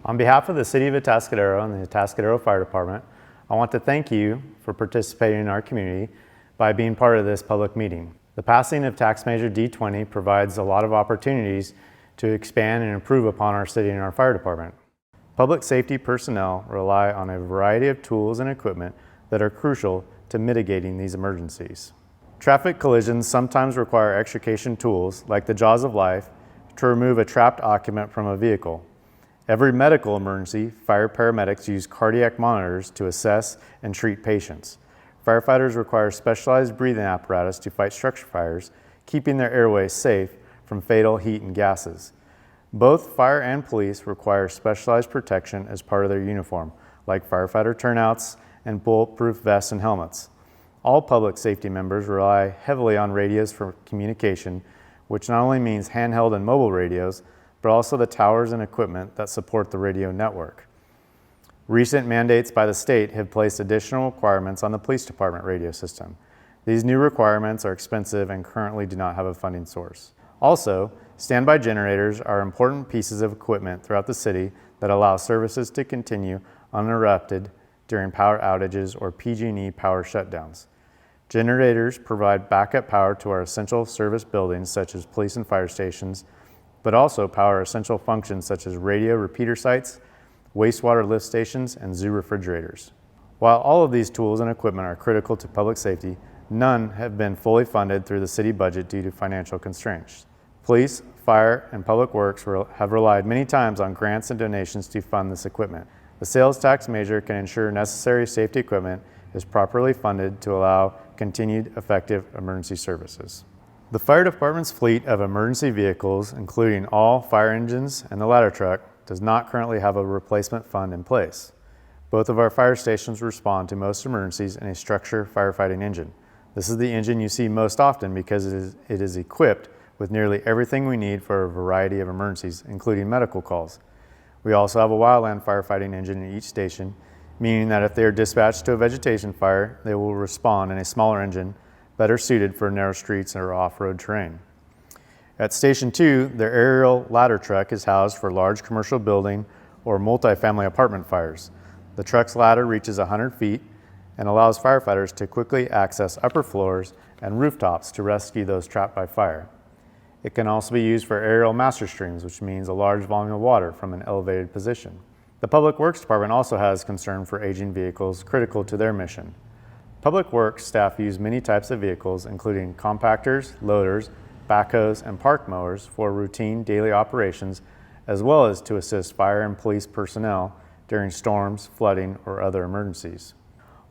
On behalf of the City of Atascadero and the Atascadero Fire Department, I want to thank you for participating in our community by being part of this public meeting. The passing of tax measure D-20 provides a lot of opportunities to expand and improve upon our city and our fire department. Public safety personnel rely on a variety of tools and equipment that are crucial to mitigating these emergencies. Traffic collisions sometimes require extrication tools like the jaws of life to remove a trapped occupant from a vehicle. Every medical emergency, fire paramedics use cardiac monitors to assess and treat patients. Firefighters require specialized breathing apparatus to fight structure fires, keeping their airways safe from fatal heat and gases. Both fire and police require specialized protection as part of their uniform, like firefighter turnouts and bulletproof vests and helmets. All public safety members rely heavily on radios for communication, which not only means handheld and mobile radios, but also the towers and equipment that support the radio network. Recent mandates by the state have placed additional requirements on the police department radio system. These new requirements are expensive and currently do not have a funding source. Also, standby generators are important pieces of equipment throughout the city that allow services to continue uninterrupted during power outages or PG&E power shutdowns. Generators provide backup power to our essential service buildings such as police and fire stations, but also power essential functions such as radio repeater sites, wastewater lift stations, and zoo refrigerators. While all of these tools and equipment are critical to public safety, none have been fully funded through the city budget due to financial constraints. Police, fire, and public works have relied many times on grants and donations to fund this equipment. The sales tax measure can ensure necessary safety equipment is properly funded to allow continued effective emergency services. The fire department's fleet of emergency vehicles, including all fire engines and the ladder truck, does not currently have a replacement fund in place. Both of our fire stations respond to most emergencies in a structure firefighting engine. This is the engine you see most often because it is equipped with nearly everything we need for a variety of emergencies, including medical calls. We also have a wildland firefighting engine in each station, meaning that if they are dispatched to a vegetation fire, they will respond in a smaller engine better suited for narrow streets or off-road terrain. At Station 2, their aerial ladder truck is housed for large commercial building or multi-family apartment fires. The truck's ladder reaches 100 feet and allows firefighters to quickly access upper floors and rooftops to rescue those trapped by fire. It can also be used for aerial master streams, which means a large volume of water from an elevated position. The Public Works Department also has concern for aging vehicles critical to their mission. Public Works staff use many types of vehicles, including compactors, loaders, backhoes, and park mowers for routine daily operations, as well as to assist fire and police personnel during storms, flooding, or other emergencies.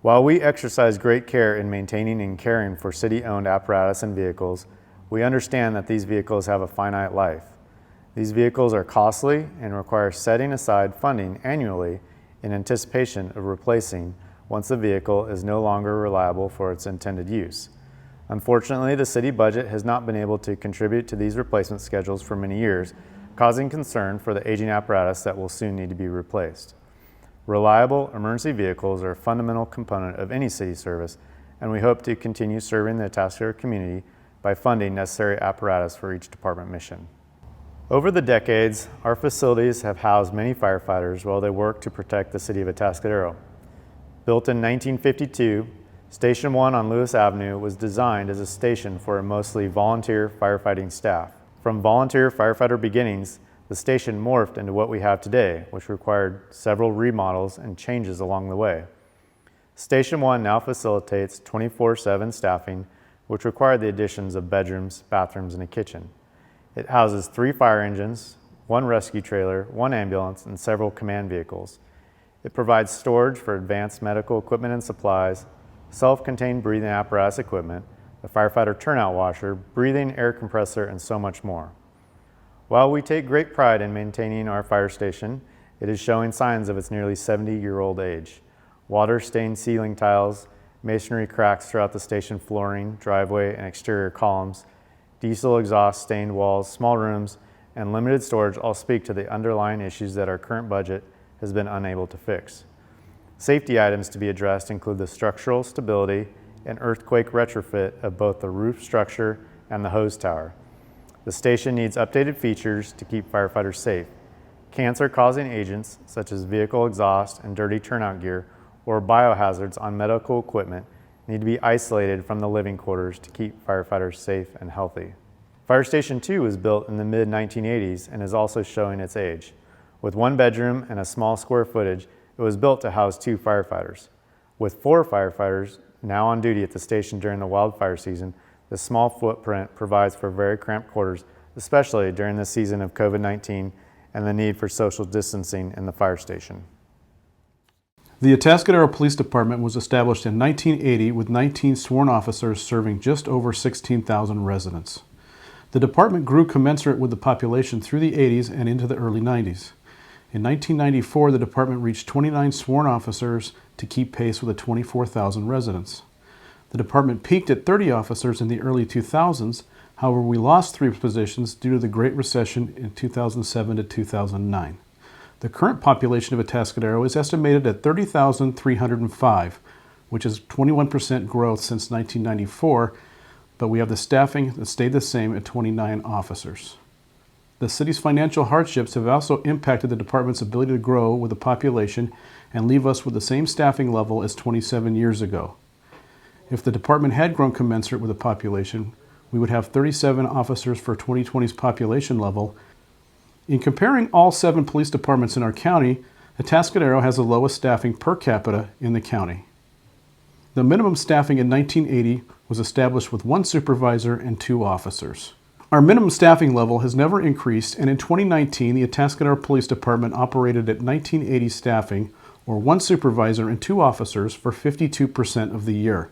While we exercise great care in maintaining and caring for city-owned apparatus and vehicles, we understand that these vehicles have a finite life. These vehicles are costly and require setting aside funding annually in anticipation of replacing once the vehicle is no longer reliable for its intended use. Unfortunately, the city budget has not been able to contribute to these replacement schedules for many years, causing concern for the aging apparatus that will soon need to be replaced. Reliable emergency vehicles are a fundamental component of any city service, and we hope to continue serving the Atascadero community by funding necessary apparatus for each department mission. Over the decades, our facilities have housed many firefighters while they work to protect the city of Atascadero. Built in 1952, Station 1 on Lewis Avenue was designed as a station for a mostly volunteer firefighting staff. From volunteer firefighter beginnings, the station morphed into what we have today, which required several remodels and changes along the way. Station 1 now facilitates 24/7 staffing, which required the additions of bedrooms, bathrooms, and a kitchen. It houses 3 fire engines, 1 rescue trailer, 1 ambulance, and several command vehicles. It provides storage for advanced medical equipment and supplies, self-contained breathing apparatus equipment, a firefighter turnout washer, breathing air compressor, and so much more. While we take great pride in maintaining our fire station, it is showing signs of its nearly 70-year-old age. Water-stained ceiling tiles, masonry cracks throughout the station flooring, driveway, and exterior columns, diesel exhaust stained walls, small rooms, and limited storage all speak to the underlying issues that our current budget has been unable to fix. Safety items to be addressed include the structural stability and earthquake retrofit of both the roof structure and the hose tower. The station needs updated features to keep firefighters safe. Cancer-causing agents, such as vehicle exhaust and dirty turnout gear, or biohazards on medical equipment, need to be isolated from the living quarters to keep firefighters safe and healthy. Fire Station 2 was built in the mid-1980s and is also showing its age. With 1 bedroom and a small square footage, it was built to house 2 firefighters. With 4 firefighters now on duty at the station during the wildfire season, the small footprint provides for very cramped quarters, especially during the season of COVID-19 and the need for social distancing in the fire station. The Atascadero Police Department was established in 1980 with 19 sworn officers serving just over 16,000 residents. The department grew commensurate with the population through the 80s and into the early 90s. In 1994, the department reached 29 sworn officers to keep pace with the 24,000 residents. The department peaked at 30 officers in the early 2000s. However, we lost 3 positions due to the Great Recession in 2007 to 2009. The current population of Atascadero is estimated at 30,305, which is 21% growth since 1994, but we have the staffing that stayed the same at 29 officers. The city's financial hardships have also impacted the department's ability to grow with the population and leave us with the same staffing level as 27 years ago. If the department had grown commensurate with the population, we would have 37 officers for 2020's population level. In comparing all 7 police departments in our county, Atascadero has the lowest staffing per capita in the county. The minimum staffing in 1980 was established with 1 supervisor and 2 officers. Our minimum staffing level has never increased, and in 2019, the Atascadero Police Department operated at 1980 staffing, or 1 supervisor and 2 officers for 52% of the year.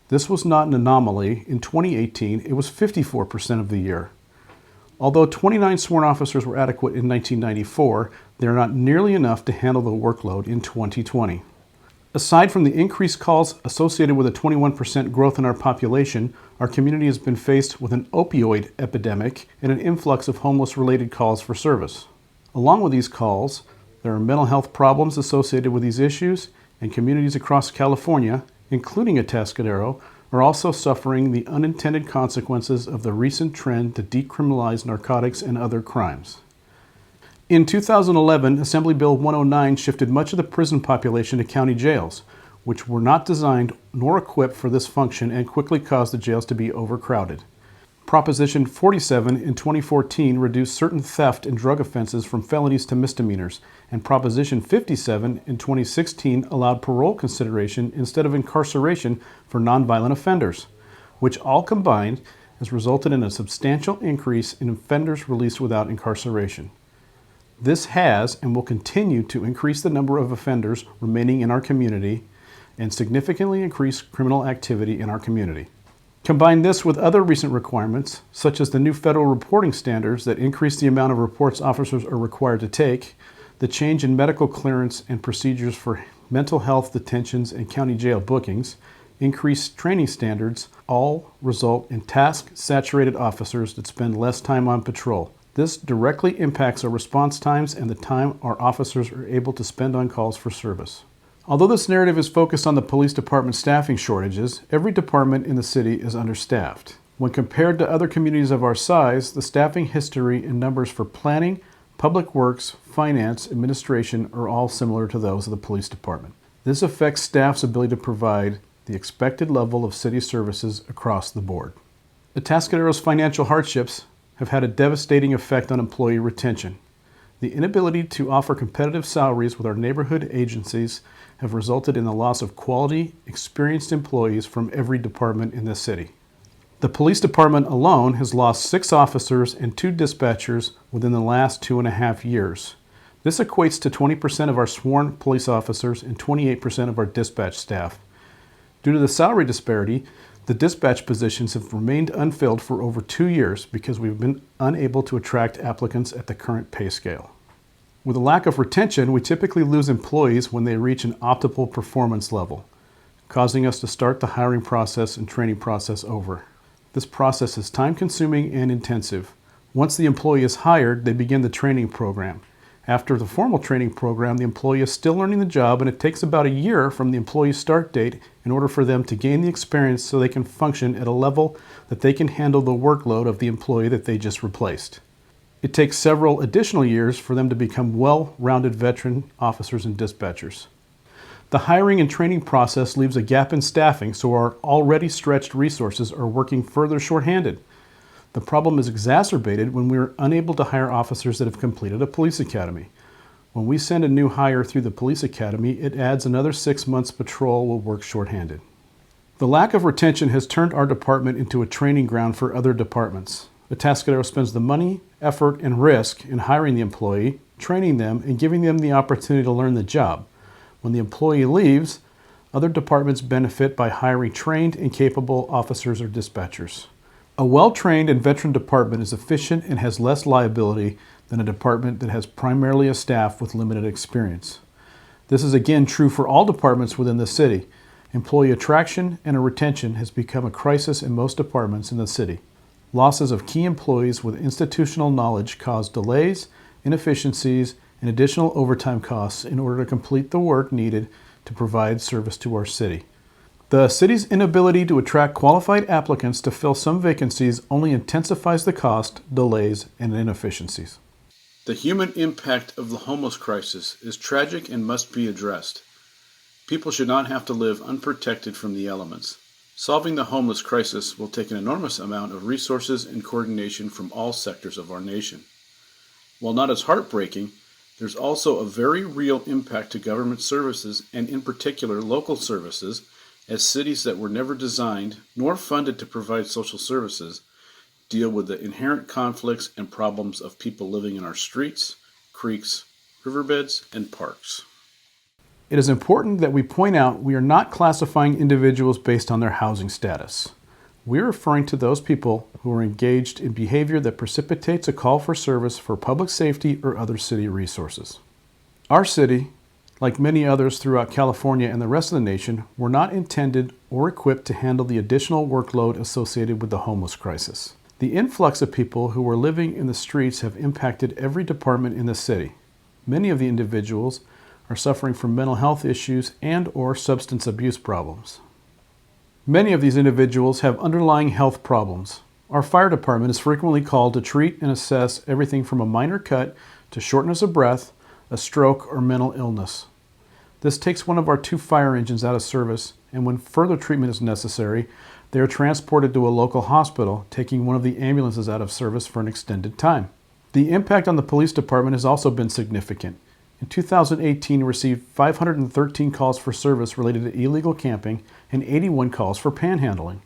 This was not an anomaly. In 2018, it was 54% of the year. Although 29 sworn officers were adequate in 1994, they are not nearly enough to handle the workload in 2020. Aside from the increased calls associated with a 21% growth in our population, our community has been faced with an opioid epidemic and an influx of homeless-related calls for service. Along with these calls, there are mental health problems associated with these issues, and communities across California, including Atascadero, are also suffering the unintended consequences of the recent trend to decriminalize narcotics and other crimes. In 2011, Assembly Bill 109 shifted much of the prison population to county jails, which were not designed nor equipped for this function and quickly caused the jails to be overcrowded. Proposition 47 in 2014 reduced certain theft and drug offenses from felonies to misdemeanors, and Proposition 57 in 2016 allowed parole consideration instead of incarceration for nonviolent offenders, which all combined has resulted in a substantial increase in offenders released without incarceration. This has and will continue to increase the number of offenders remaining in our community and significantly increase criminal activity in our community. Combine this with other recent requirements, such as the new federal reporting standards that increase the amount of reports officers are required to take, the change in medical clearance and procedures for mental health detentions and county jail bookings, increased training standards, all result in task-saturated officers that spend less time on patrol. This directly impacts our response times and the time our officers are able to spend on calls for service. Although this narrative is focused on the police department staffing shortages, every department in the city is understaffed. When compared to other communities of our size, the staffing history and numbers for planning, public works, finance, administration are all similar to those of the police department. This affects staff's ability to provide the expected level of city services across the board. Atascadero's financial hardships have had a devastating effect on employee retention. The inability to offer competitive salaries with our neighborhood agencies have resulted in the loss of quality, experienced employees from every department in the city. The police department alone has lost 6 officers and 2 dispatchers within the last 2.5 years. This equates to 20% of our sworn police officers and 28% of our dispatch staff. Due to the salary disparity, the dispatch positions have remained unfilled for over 2 years because we've been unable to attract applicants at the current pay scale. With a lack of retention, we typically lose employees when they reach an optimal performance level, causing us to start the hiring process and training process over. This process is time-consuming and intensive. Once the employee is hired, they begin the training program. After the formal training program, the employee is still learning the job, and it takes about a year from the employee's start date in order for them to gain the experience so they can function at a level that they can handle the workload of the employee that they just replaced. It takes several additional years for them to become well-rounded veteran officers and dispatchers. The hiring and training process leaves a gap in staffing, so our already stretched resources are working further shorthanded. The problem is exacerbated when we are unable to hire officers that have completed a police academy. When we send a new hire through the police academy, it adds another 6 months patrol will work shorthanded. The lack of retention has turned our department into a training ground for other departments. Atascadero spends the money, effort, and risk in hiring the employee, training them, and giving them the opportunity to learn the job. When the employee leaves, other departments benefit by hiring trained and capable officers or dispatchers. A well-trained and veteran department is efficient and has less liability than a department that has primarily a staff with limited experience. This is again true for all departments within the city. Employee attraction and retention has become a crisis in most departments in the city. Losses of key employees with institutional knowledge cause delays, inefficiencies, and additional overtime costs in order to complete the work needed to provide service to our city. The city's inability to attract qualified applicants to fill some vacancies only intensifies the cost, delays, and inefficiencies. The human impact of the homeless crisis is tragic and must be addressed. People should not have to live unprotected from the elements. Solving the homeless crisis will take an enormous amount of resources and coordination from all sectors of our nation. While not as heartbreaking, there's also a very real impact to government services and in particular local services, as cities that were never designed nor funded to provide social services deal with the inherent conflicts and problems of people living in our streets, creeks, riverbeds, and parks. It is important that we point out we are not classifying individuals based on their housing status. We are referring to those people who are engaged in behavior that precipitates a call for service for public safety or other city resources. Our city, like many others throughout California and the rest of the nation, were not intended or equipped to handle the additional workload associated with the homeless crisis. The influx of people who were living in the streets have impacted every department in the city. Many of the individuals are suffering from mental health issues and/or substance abuse problems. Many of these individuals have underlying health problems. Our fire department is frequently called to treat and assess everything from a minor cut to shortness of breath, a stroke, or mental illness. This takes one of our 2 fire engines out of service, and when further treatment is necessary, they are transported to a local hospital, taking one of the ambulances out of service for an extended time. The impact on the police department has also been significant. In 2018, we received 513 calls for service related to illegal camping and 81 calls for panhandling.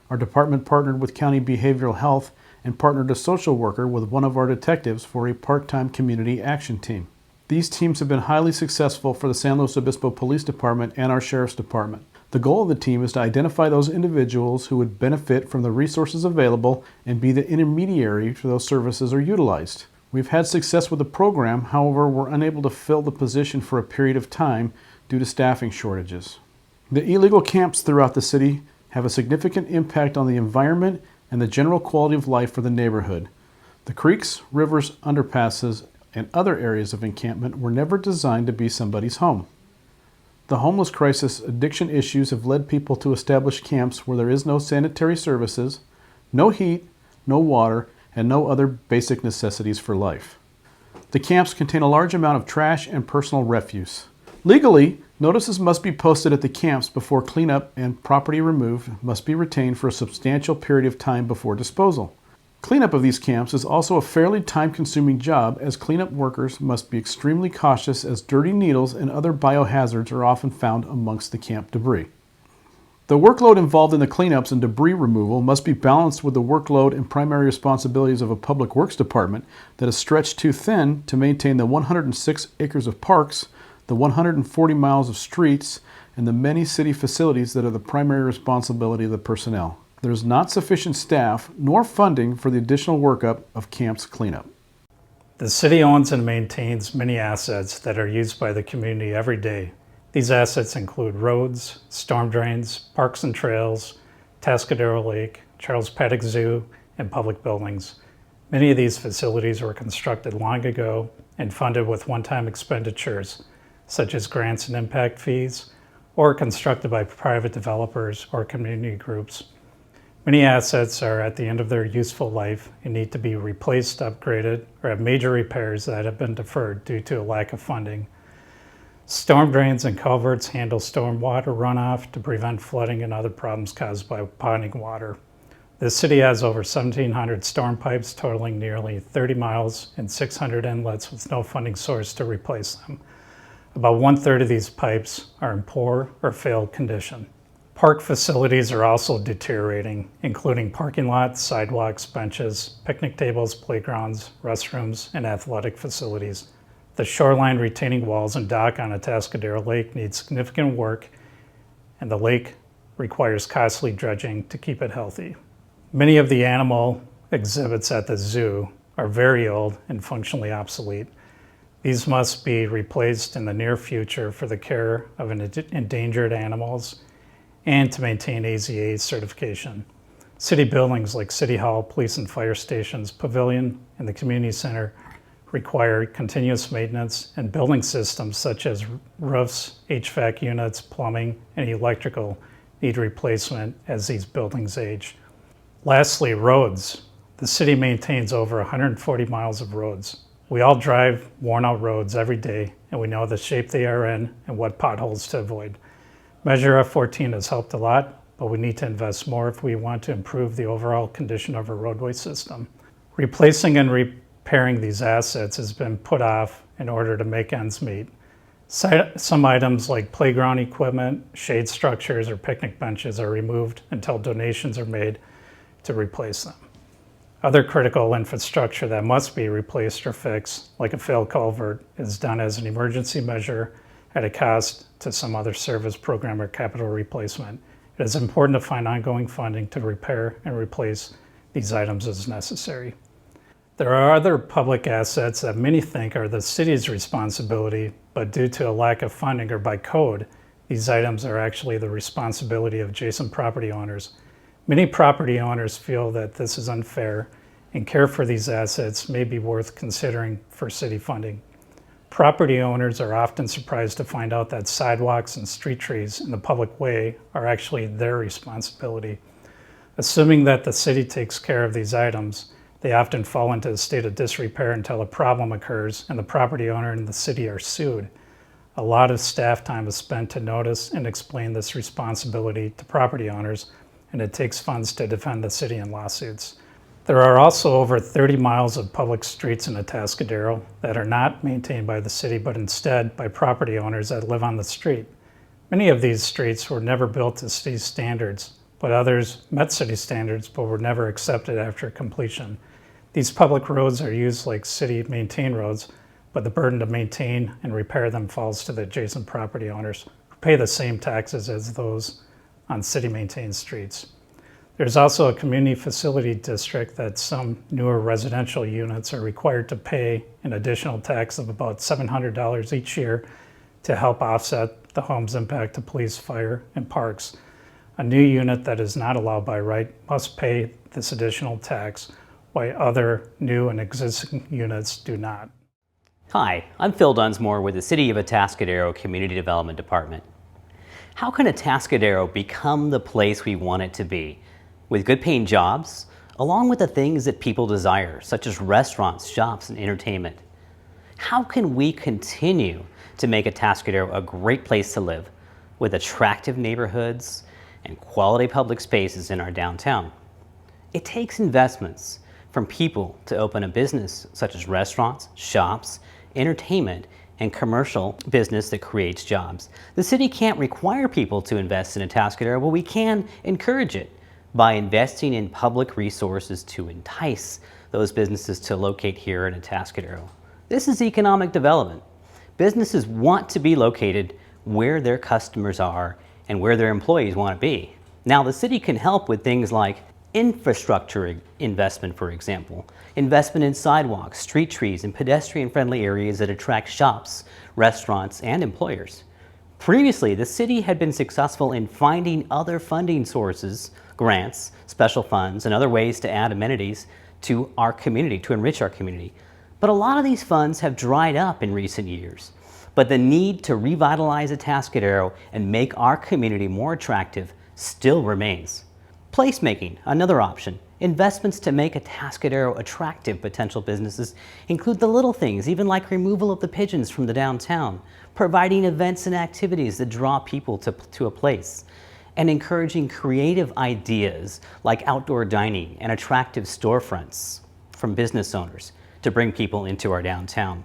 Our department partnered with County Behavioral Health and partnered a social worker with one of our detectives for a part-time community action team. These teams have been highly successful for the San Luis Obispo Police Department and our Sheriff's Department. The goal of the team is to identify those individuals who would benefit from the resources available and be the intermediary for those services are utilized. We've had success with the program, however, we're unable to fill the position for a period of time due to staffing shortages. The illegal camps throughout the city have a significant impact on the environment and the general quality of life for the neighborhood. The creeks, rivers, underpasses, and other areas of encampment were never designed to be somebody's home. The homeless crisis addiction issues have led people to establish camps where there is no sanitary services, no heat, no water, and no other basic necessities for life. The camps contain a large amount of trash and personal refuse. Legally, notices must be posted at the camps before cleanup, and property removed must be retained for a substantial period of time before disposal. Cleanup of these camps is also a fairly time-consuming job, as cleanup workers must be extremely cautious as dirty needles and other biohazards are often found amongst the camp debris. The workload involved in the cleanups and debris removal must be balanced with the workload and primary responsibilities of a public works department that is stretched too thin to maintain the 106 acres of parks, the 140 miles of streets, and the many city facilities that are the primary responsibility of the personnel. There is not sufficient staff nor funding for the additional workup of camps cleanup. The city owns and maintains many assets that are used by the community every day. These assets include roads, storm drains, parks and trails, Tascadero Lake, Charles Paddock Zoo, and public buildings. Many of these facilities were constructed long ago and funded with one-time expenditures, such as grants and impact fees, or constructed by private developers or community groups. Many assets are at the end of their useful life and need to be replaced, upgraded, or have major repairs that have been deferred due to a lack of funding. Storm drains and culverts handle stormwater runoff to prevent flooding and other problems caused by ponding water. The city has over 1,700 storm pipes totaling nearly 30 miles and 600 inlets with no funding source to replace them. About 1/3 of these pipes are in poor or failed condition. Park facilities are also deteriorating, including parking lots, sidewalks, benches, picnic tables, playgrounds, restrooms, and athletic facilities. The shoreline retaining walls and dock on Atascadero Lake need significant work, and the lake requires costly dredging to keep it healthy. Many of the animal exhibits at the zoo are very old and functionally obsolete. These must be replaced in the near future for the care of endangered animals and to maintain AZA certification. City buildings like City Hall, police and fire stations, pavilion, and the community center require continuous maintenance, and building systems such as roofs, HVAC units, plumbing, and electrical need replacement as these buildings age. Lastly, roads. The city maintains over 140 miles of roads. We all drive worn-out roads every day, and we know the shape they are in and what potholes to avoid. Measure F14 has helped a lot, but we need to invest more if we want to improve the overall condition of our roadway system. Replacing and repairing these assets has been put off in order to make ends meet. Some items like playground equipment, shade structures, or picnic benches are removed until donations are made to replace them. Other critical infrastructure that must be replaced or fixed, like a failed culvert, is done as an emergency measure at a cost to some other service program or capital replacement. It is important to find ongoing funding to repair and replace these items as necessary. There are other public assets that many think are the city's responsibility, but due to a lack of funding or by code, these items are actually the responsibility of adjacent property owners. Many property owners feel that this is unfair, and care for these assets may be worth considering for city funding. Property owners are often surprised to find out that sidewalks and street trees in the public way are actually their responsibility. Assuming that the city takes care of these items, they often fall into a state of disrepair until a problem occurs and the property owner and the city are sued. A lot of staff time is spent to notice and explain this responsibility to property owners, and it takes funds to defend the city in lawsuits. There are also over 30 miles of public streets in Atascadero that are not maintained by the city, but instead by property owners that live on the street. Many of these streets were never built to city standards, but others met city standards but were never accepted after completion. These public roads are used like city-maintained roads, but the burden to maintain and repair them falls to the adjacent property owners, who pay the same taxes as those on city-maintained streets. There's also a community facility district that some newer residential units are required to pay an additional tax of about $700 each year to help offset the home's impact to police, fire, and parks. A new unit that is not allowed by right must pay this additional tax, while other new and existing units do not. Hi, I'm Phil Dunsmore with the City of Atascadero Community Development Department. How can Atascadero become the place we want it to be, with good paying jobs, along with the things that people desire, such as restaurants, shops, and entertainment? How can we continue to make Atascadero a great place to live, with attractive neighborhoods and quality public spaces in our downtown? It takes investments from people to open a business such as restaurants, shops, entertainment, and commercial business that creates jobs. The city can't require people to invest in Atascadero, but we can encourage it by investing in public resources to entice those businesses to locate here in Atascadero. This is economic development. Businesses want to be located where their customers are and where their employees want to be. Now, the city can help with things like infrastructure investment, for example, investment in sidewalks, street trees, and pedestrian-friendly areas that attract shops, restaurants, and employers. Previously, the city had been successful in finding other funding sources, grants, special funds, and other ways to add amenities to our community, to enrich our community. But a lot of these funds have dried up in recent years. But the need to revitalize Atascadero and make our community more attractive still remains. Placemaking, another option. Investments to make Atascadero attractive potential businesses include the little things, even like removal of the pigeons from the downtown, providing events and activities that draw people to a place, and encouraging creative ideas like outdoor dining and attractive storefronts from business owners to bring people into our downtown.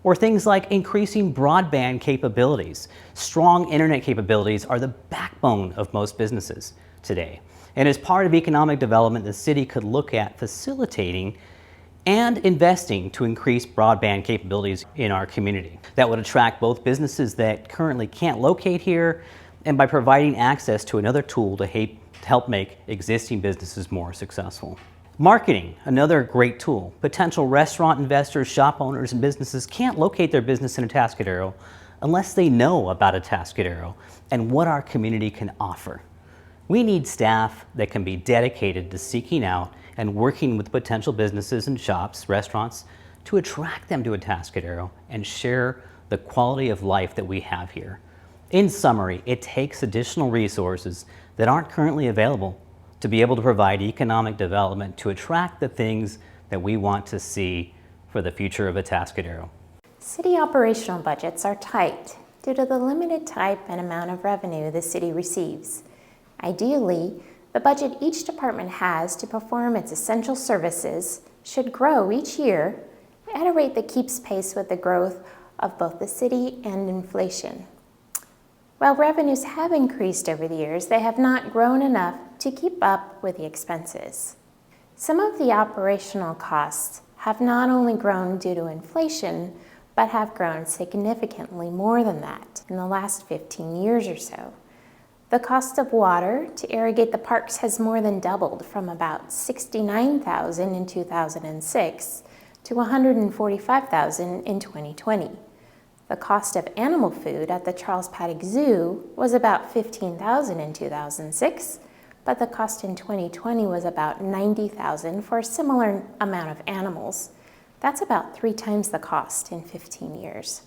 Or things like increasing broadband capabilities. Strong internet capabilities are the backbone of most businesses today. And as part of economic development, the city could look at facilitating and investing to increase broadband capabilities in our community. That would attract both businesses that currently can't locate here, and by providing access to another tool to help make existing businesses more successful. Marketing, another great tool. Potential restaurant investors, shop owners, and businesses can't locate their business in Atascadero unless they know about Atascadero and what our community can offer. We need staff that can be dedicated to seeking out and working with potential businesses and shops, restaurants, to attract them to Atascadero and share the quality of life that we have here. In summary, it takes additional resources that aren't currently available to be able to provide economic development to attract the things that we want to see for the future of Atascadero. City operational budgets are tight due to the limited type and amount of revenue the city receives. Ideally, the budget each department has to perform its essential services should grow each year at a rate that keeps pace with the growth of both the city and inflation. While revenues have increased over the years, they have not grown enough to keep up with the expenses. Some of the operational costs have not only grown due to inflation, but have grown significantly more than that in the last 15 years or so. The cost of water to irrigate the parks has more than doubled from about $69,000 in 2006 to $145,000 in 2020. The cost of animal food at the Charles Paddock Zoo was about $15,000 in 2006, but the cost in 2020 was about $90,000 for a similar amount of animals. That's about 3 times the cost in 15 years.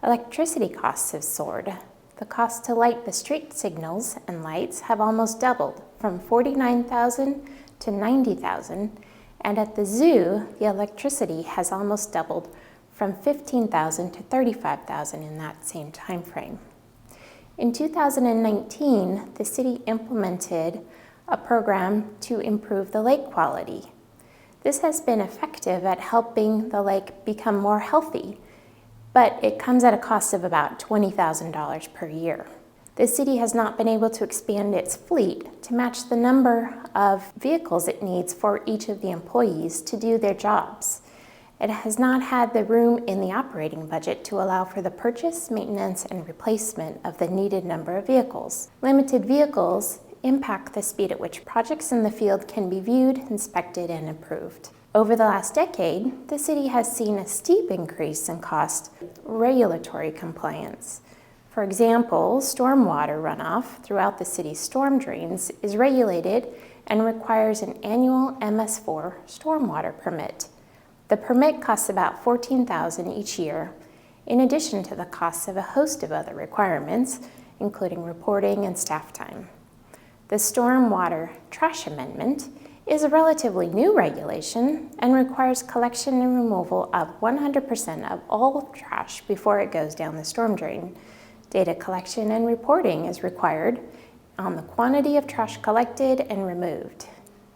Electricity costs have soared. The cost to light the street signals and lights have almost doubled from $49,000 to $90,000, and at the zoo, the electricity has almost doubled from $15,000 to $35,000 in that same time frame. In 2019, the city implemented a program to improve the lake quality. This has been effective at helping the lake become more healthy, but it comes at a cost of about $20,000 per year. The city has not been able to expand its fleet to match the number of vehicles it needs for each of the employees to do their jobs. It has not had the room in the operating budget to allow for the purchase, maintenance, and replacement of the needed number of vehicles. Limited vehicles impact the speed at which projects in the field can be viewed, inspected, and approved. Over the last decade, the city has seen a steep increase in cost regulatory compliance. For example, stormwater runoff throughout the city's storm drains is regulated and requires an annual MS4 stormwater permit. The permit costs about $14,000 each year, in addition to the costs of a host of other requirements, including reporting and staff time. The Stormwater Trash Amendment is a relatively new regulation and requires collection and removal of 100% of all trash before it goes down the storm drain. Data collection and reporting is required on the quantity of trash collected and removed.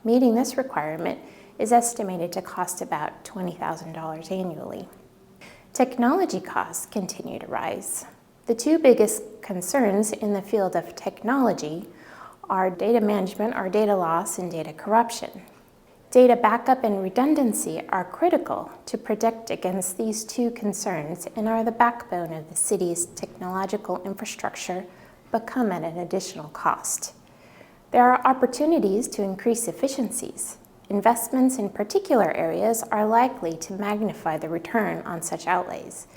Meeting this requirement is estimated to cost about $20,000 annually. Technology costs continue to rise. The 2 biggest concerns in the field of technology are data management, or data loss, and data corruption. Data backup and redundancy are critical to protect against these 2 concerns and are the backbone of the city's technological infrastructure, but come at an additional cost. There are opportunities to increase efficiencies. Investments in particular areas are likely to magnify the return on such outlays.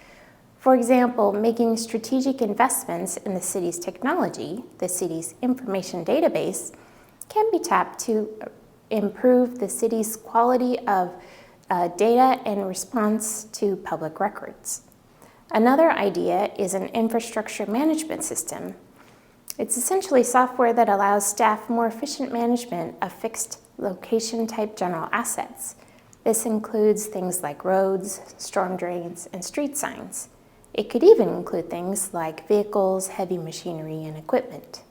For example, making strategic investments in the city's technology, the city's information database, can be tapped to improve the city's quality of data and response to public records. Another idea is an infrastructure management system. It's essentially software that allows staff more efficient management of fixed location type general assets. This includes things like roads, storm drains, and street signs. It could even include things like vehicles, heavy machinery, and equipment.